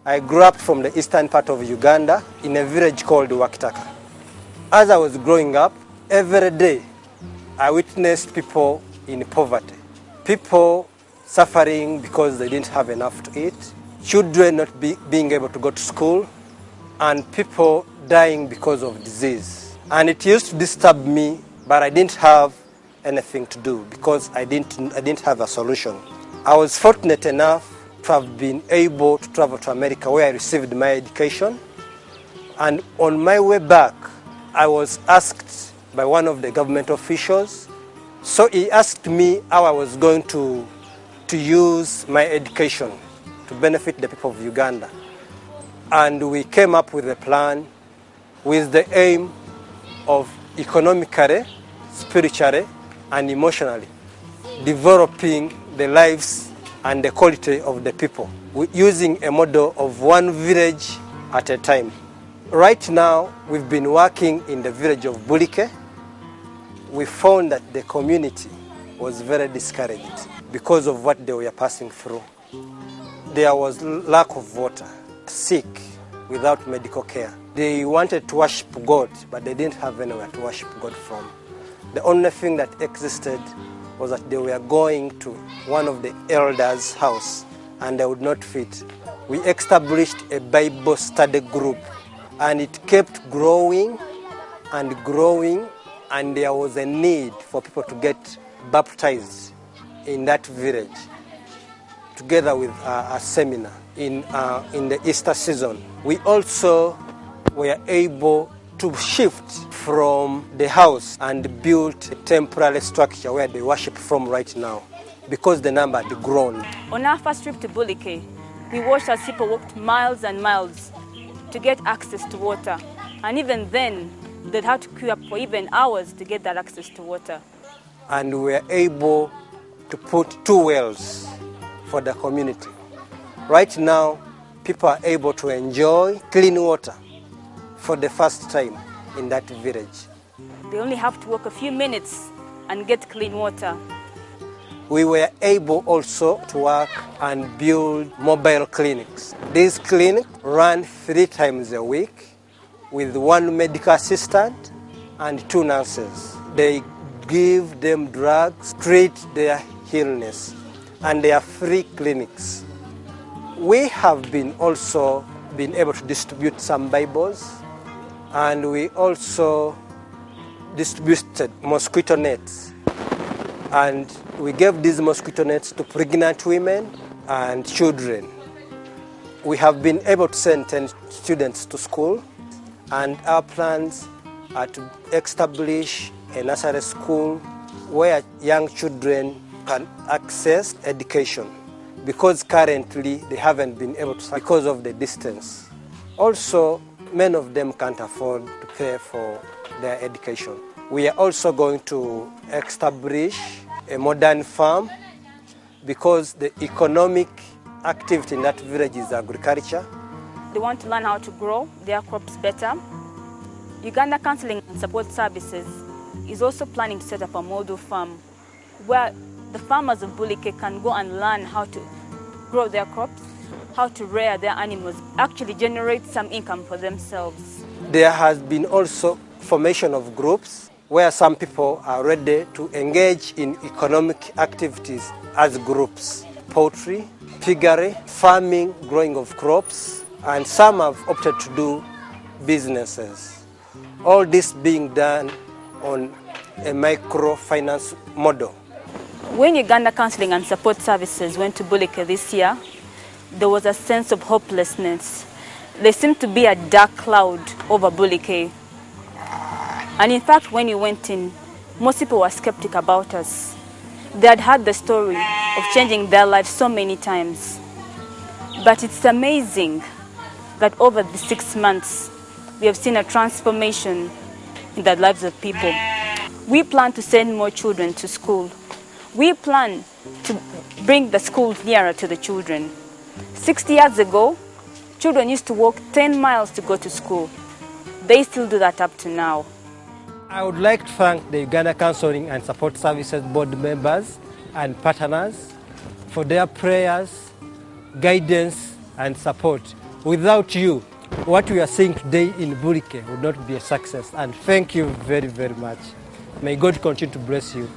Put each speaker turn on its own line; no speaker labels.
I grew up from the eastern part of Uganda in a village called Wakitaka. As I was growing up, every day I witnessed people in poverty, people suffering because they didn't have enough to eat, children not being able to go to school, and people dying because of disease. And it used to disturb me, but I didn't have anything to do because I didn't have a solution. I was fortunate enough to have been able to travel to America, where I received my education. And on my way back, I was asked by one of the government officials. So he asked me how I was going to use my education to benefit the people of Uganda. And we came up with a plan with the aim of economically, spiritually, and emotionally developing the lives and the quality of the people, using a model of one village at a time. Right now, we've been working in the village of Bulike. We found that the community was very discouraged because of what they were passing through. There was lack of water, sick, without medical care. They wanted to worship God, but they didn't have anywhere to worship God from. The only thing that existed was that they were going to one of the elders' house and they would not fit. We established a Bible study group and it kept growing and growing, and there was a need for people to get baptized in that village, together with a seminar in the Easter season. We also were able to shift from the house and build a temporary structure where they worship from right now, because the number had grown.
On our first trip to Bulike, we watched as people walked miles and miles to get access to water. And even then, they'd have to queue up for even hours to get that access to water.
And we were able to put 2 wells for the community. Right now, people are able to enjoy clean water for the first time in that village.
They only have to walk a few minutes and get clean water.
We were able also to work and build mobile clinics. These clinics run 3 times a week with 1 medical assistant and 2 nurses. They give them drugs, treat their illness, and they are free clinics. We have been also been able to distribute some Bibles, and we also distributed mosquito nets. And we gave these mosquito nets to pregnant women and children. We have been able to send 10 students to school, and our plans are to establish a nursery school where young children can access education, because currently they haven't been able to because of the distance. Also, many of them can't afford to pay for their education. We are also going to establish a modern farm, because the economic activity in that village is agriculture.
They want to learn how to grow their crops better. Uganda Counseling and Support Services is also planning to set up a model farm where the farmers of Bulike can go and learn how to grow their crops, how to rear their animals, actually generate some income for themselves.
There has been also formation of groups where some people are ready to engage in economic activities as groups: poultry, piggery, farming, growing of crops, and some have opted to do businesses. All this being done on a microfinance model.
When Uganda Counseling and Support Services went to Bulike this year, there was a sense of hopelessness. There seemed to be a dark cloud over Bulike. And in fact, when we went in, most people were skeptic about us. They had heard the story of changing their lives so many times. But it's amazing that over the 6 months, we have seen a transformation in the lives of people. We plan to send more children to school. We plan to bring the schools nearer to the children. 60 years ago, children used to walk 10 miles to go to school. They still do that up to now.
I would like to thank the Uganda Counseling and Support Services board members and partners for their prayers, guidance, and support Without you, what we are seeing today in Bulike would not be a success. And thank you very, very much. May God continue to bless you.